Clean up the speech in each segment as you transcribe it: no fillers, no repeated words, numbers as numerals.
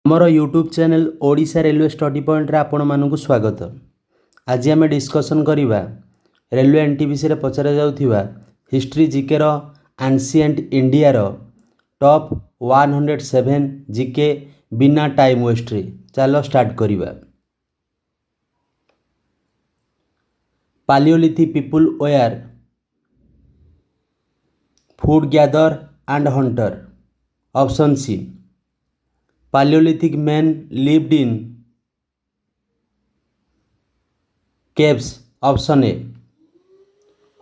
आमर YouTube channel Odisha railway study point रे आपण मानकु स्वागत। आज आम डिस्कसन करिबा रेलवे एनटीपीसी रे पचरा जाउथिबा हिस्ट्री जीके रो एंशिएंट इंडिया रो टॉप 107 जीके बिना टाइम वेस्ट रे। चलो स्टार्ट करिबा। Palaeolithic people were food gather and hunter. Option C. Paleolithic men lived in caves. Option A.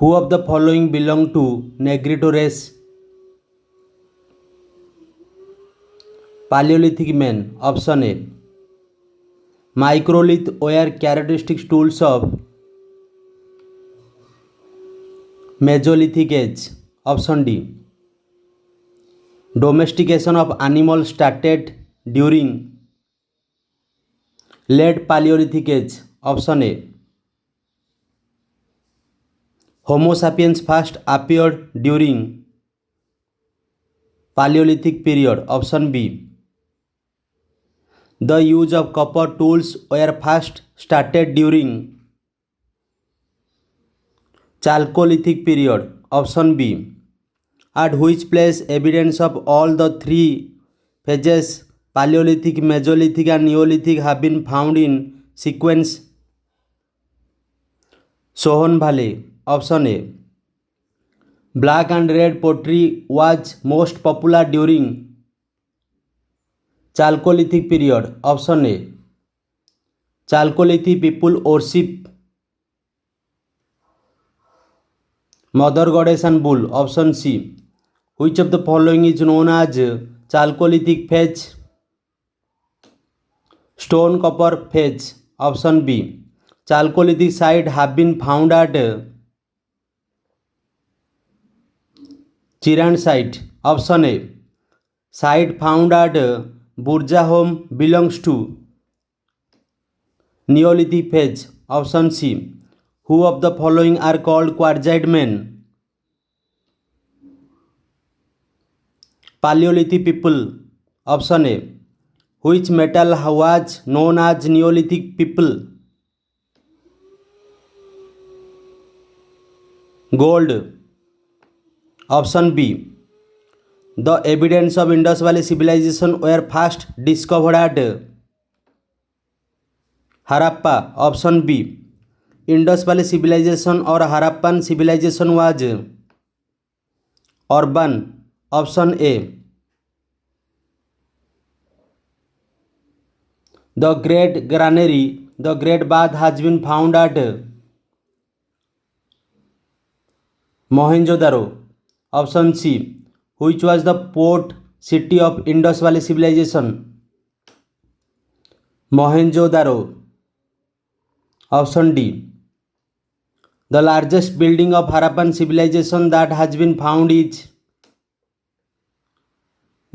Who of the following belong to Negrito race? Paleolithic men. Option A. Microlith were characteristic tools of Mesolithic age. Option D. Domestication of animals started during late Paleolithic age. Option A. Homo sapiens first appeared during Paleolithic period. Option B. The use of copper tools were first started during Chalcolithic period. Option B. At which place evidence of all the three phases Paleolithic, Mesolithic and Neolithic have been found in sequence? Sohon Valley. Option A. Black and red pottery was most popular during Chalcolithic period. Option A. Chalcolithic people worship Mother Goddess and Bull. Option C. Which of the following is known as Chalcolithic phase? Stone copper phase. Option B. Chalcolithic site have been found at Chiran site. Option A. Site found at Burjahom belongs to Neolithic phase. Option C. Who of the following are called quartzite men? Paleolithic people. Option A. Which metal was known as Neolithic people? Gold. Option B. The evidence of Indus Valley civilization were first discovered at Harappa. Option B. Indus Valley civilization or Harappan civilization was urban. Option A. The Great Granary, the Great Bath has been found at Mohenjo-daro. Option C. Which was the port city of Indus Valley civilization? Mohenjo-daro. Option D. The largest building of Harappan civilization that has been found is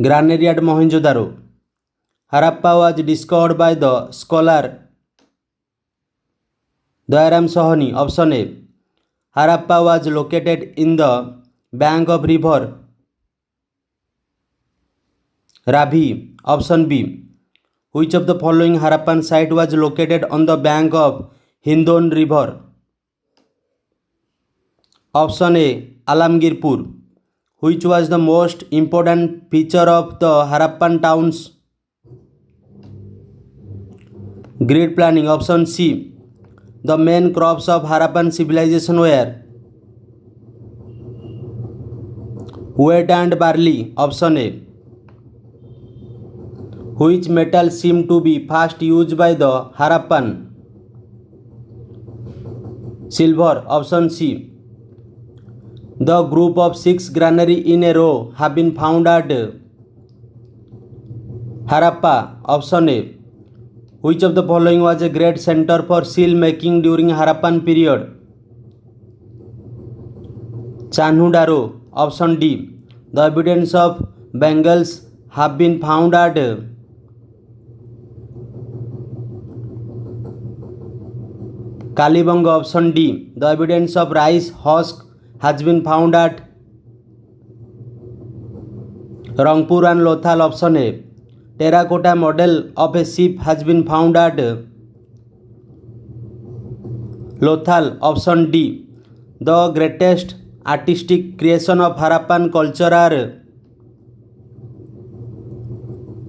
Granary at Mohenjo-daro. Harappa was discovered by the scholar Dayaram Sahani. Option A. Harappa was located in the bank of river Ravi. Option B. Which of the following Harappan site was located on the bank of Hindon river? Option A. Alamgirpur. Which was the most important feature of the Harappan towns? Grid planning. Option C. The main crops of Harappan civilization were wheat and barley. Option A. Which metal seemed to be first used by the Harappan? Silver. Option C. The group of 6 granary in a row have been found at Harappa. Option A. Which of the following was a great center for seal making during Harappan period? Chanhu-daro. Option D. The evidence of bangles have been found at Kalibanga. Option D. The evidence of rice husk has been found at Rangpur and Lothal. Option A. terracotta model of a ship has been found at Lothal? Option D. The greatest artistic creation of Harappan culture are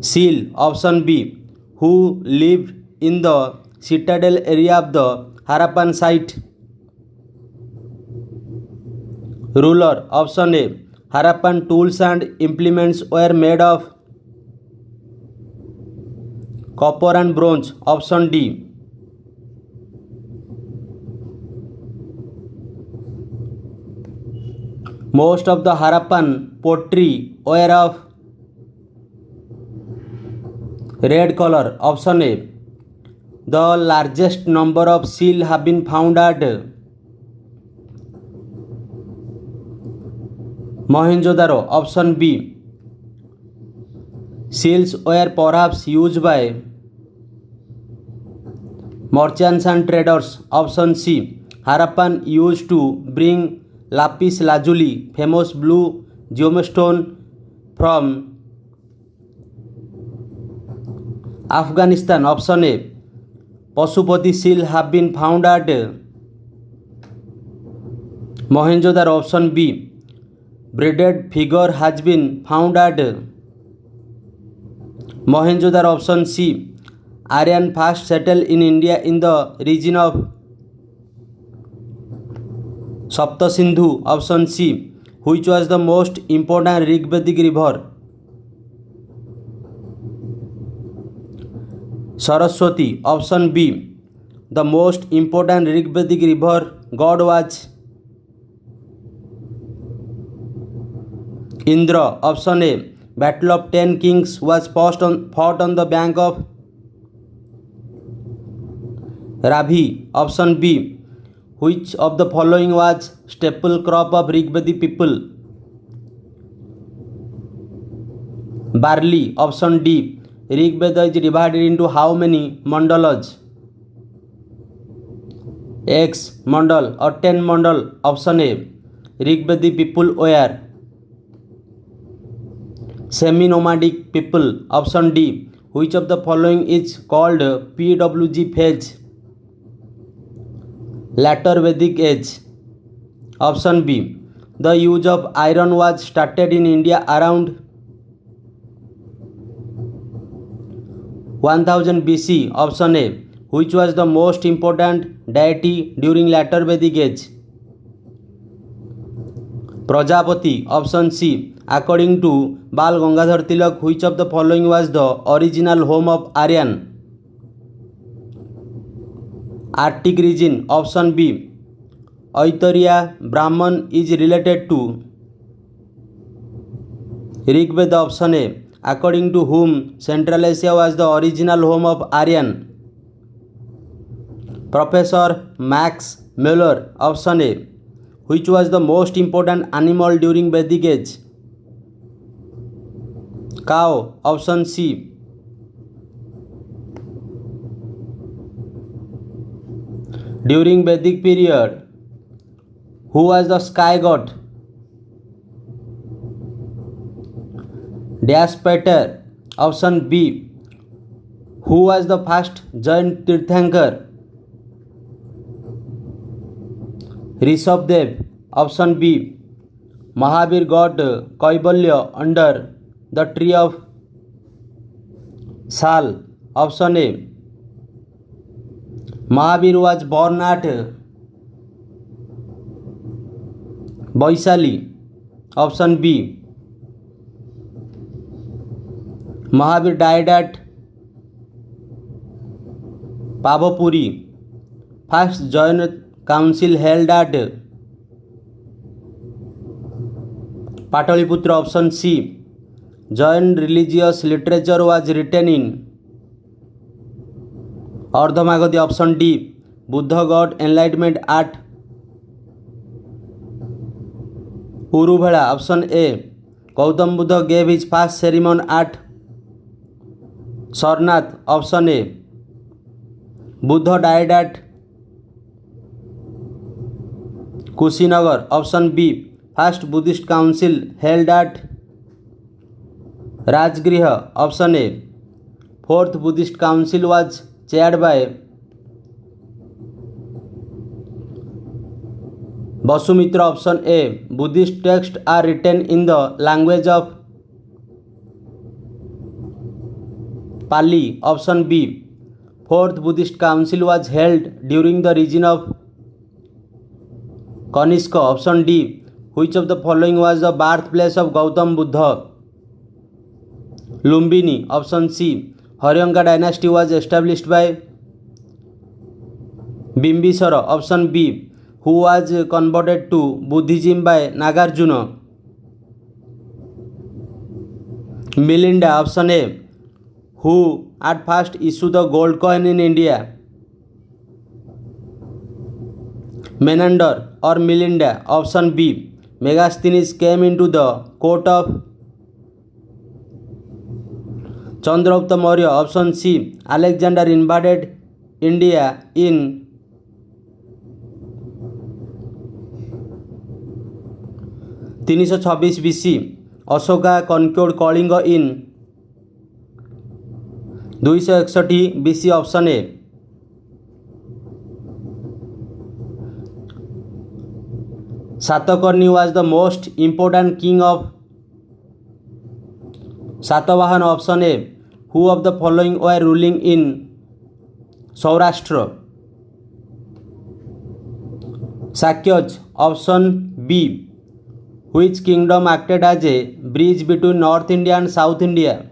seal. Option B. Who lived in the citadel area of the Harappan site? Ruler. Option A. Harappan tools and implements were made of copper and bronze. Option D. Most of the Harappan pottery were of red color. Option A. The largest number of seal have been found at Mohenjo-daro. Option B. Seals were perhaps used by merchants and traders. Option C. Harappan used to bring lapis lazuli, famous blue gemstone from Afghanistan. Option A. Pashupati seal have been found at Mohenjo-daro. Option B. Braided figure has been found at Mohenjo-daro. Option C. Aryan first settled in India in the region of Saptasindhu. Option C. Which was the most important Rigvedic river? Saraswati. Option B. The most important Rigvedic river god was Indra. Option A. Battle of 10 Kings was fought on the bank of Ravi. Option B. Which of the following was staple crop of Rigvedic people? Barley. Option D. Rigveda is divided into how many mandalas? X mandal or 10 mandal. Option A. Rigvedic people were semi-nomadic people. Option D. Which of the following is called PWG phase? Later Vedic age. Option B. The use of iron was started in India around 1000 BC. Option A. Which was the most important deity during later Vedic age? Prajapati. Option C. According to Bal Gangadhar Tilak, which of the following was the original home of Aryan? Arctic region. Option B. Aitareya Brahman is related to Rigveda. Option A. According to whom Central Asia was the original home of Aryan? Professor Max Muller. Option A. Which was the most important animal during Vedic age? Cow. Option C. During Vedic period, who was the sky god? Daspater. Option B. Who was the first Jain Tirthankar? Rishabdev. Option B. Mahavir got Kaivalya under the tree of Sal. Option A. Mahavir was born at Vaishali. Option B. Mahavir died at Pavapuri. First Jain council held at Pataliputra. Option C. Jain religious literature was written in Ardhamagadi. Option D. Buddha got enlightenment at Uruvela. Option A. Gautam Buddha gave his first sermon at Sarnath. Option A. Buddha died at Kushinagar. Option B. First Buddhist council held at Rajgriha. Option A. Fourth Buddhist Council was chaired by Vasumitra. Option A. Buddhist texts are written in the language of Pali. Option B. Fourth Buddhist Council was held during the reign of Kanishka. Option D. Which of the following was the birthplace of Gautam Buddha? Lumbini. Option C. Haryanga dynasty was established by Bimbisara. Option B. Who was converted to Buddhism by Nagarjuna? Milinda. Option A. Who at first issued the gold coin in India? Menander or Milinda? Option B. Megasthenes came into the court of Chandragupta Maurya. Option C. Alexander invaded India in 326 BC. Ashoka conquered Kalinga in 261 BC. Option A. Satakarni was the most important king of Satavahan. Option A. Who of the following were ruling in Saurashtra? Sakyas. Option B. Which kingdom acted as a bridge between North India and South India?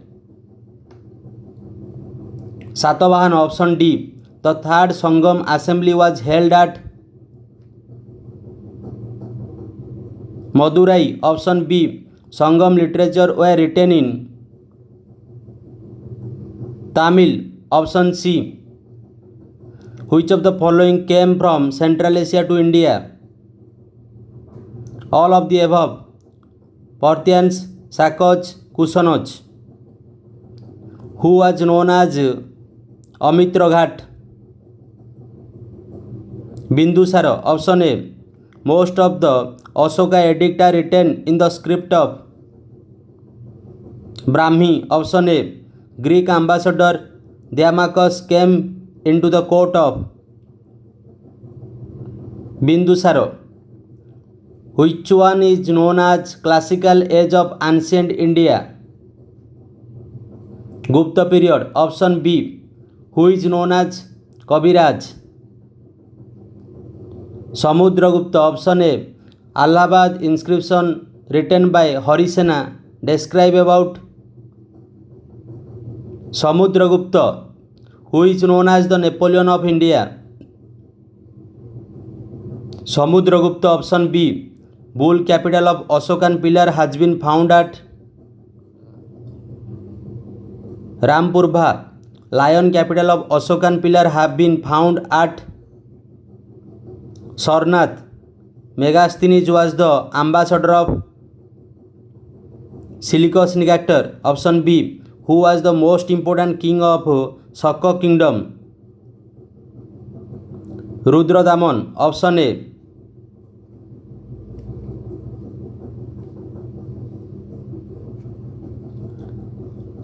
Satavahan. Option D. The third Sangam assembly was held at Madurai. Option B. Sangam literature were written in Tamil. Option C. Which of the following came from Central Asia to India? All of the above. Parthians, Sakas, Kushanas. Who was known as Amitraghat? Bindusara. Option A. Most of the Ashoka edict are written in the script of Brahmi. Option A. Greek ambassador Diamachus came into the court of Bindusara. Which one is known as classical age of ancient India? Gupta period. Option B. Who is known as Kaviraj? Samudragupta. Option A. Allahabad inscription written by Harisena describe about Samudragupta. Who is known as the Napoleon of India? Samudragupta. Option B. Bull capital of Ashokan pillar has been found at Rampurva. Lion capital of Ashokan pillar have been found at Sarnath. Megasthenes was the ambassador of Seleucus Nicator. Option B. Who was the most important king of Shaka kingdom? Rudradaman. Option A.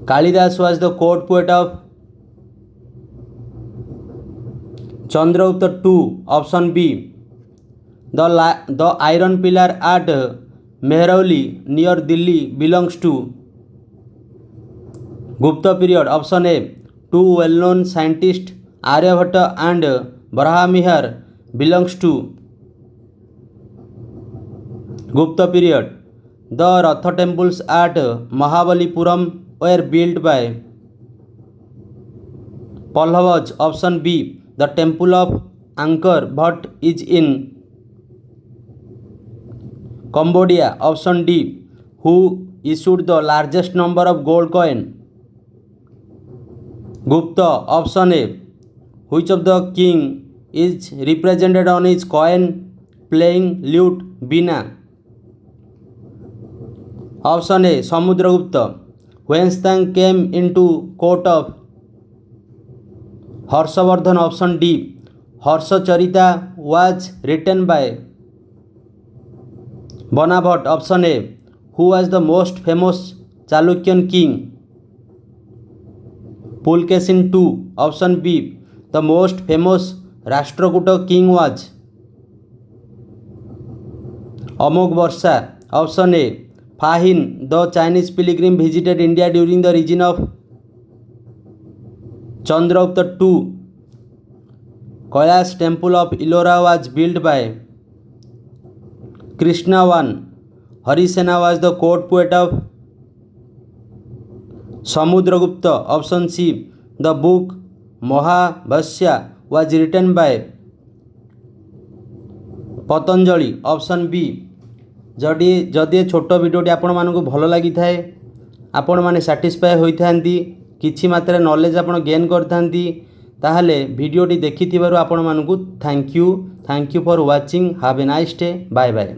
Kalidas was the court poet of Chandragupta II. Option B. The iron pillar at Mehrauli near Delhi belongs to Gupta period. Option A. Two well-known scientists Aryabhatta and Brahamihar belongs to Gupta period. The Ratha temples at Mahabalipuram were built by Pallavas. Option B. The temple of Angkor Wat is in Cambodia. Option D. Who issued the largest number of gold coin? Gupta. Option A. Which of the king is represented on his coin playing lute Veena? Option A. Samudragupta. Whence came into court of Harshavardhan. Option D. Harsacharita was written by Banabhat. Option A. Who was the most famous Chalukyan king? Pulakeshin II. Option B. The most famous Rashtrakuta king was Amok Barsa. Option A. Fahin. The Chinese pilgrim visited India during the reign of Chandragupta II. Kailash temple of Ellora was built by Krishna I. Harisena was the court poet of Samudragupta. Option C. The book Mahabhasya was written by Patanjali. Option B. जदि छोट भिडियोटी आपण मानक भल लगी थाए आपण माने satisfy होइथांती किछि मात्रा नॉलेज आपण गेन करथांती ताहले भिडियोटी देखिथिबारु आपण मानकु thank you for watching have a nice day bye bye.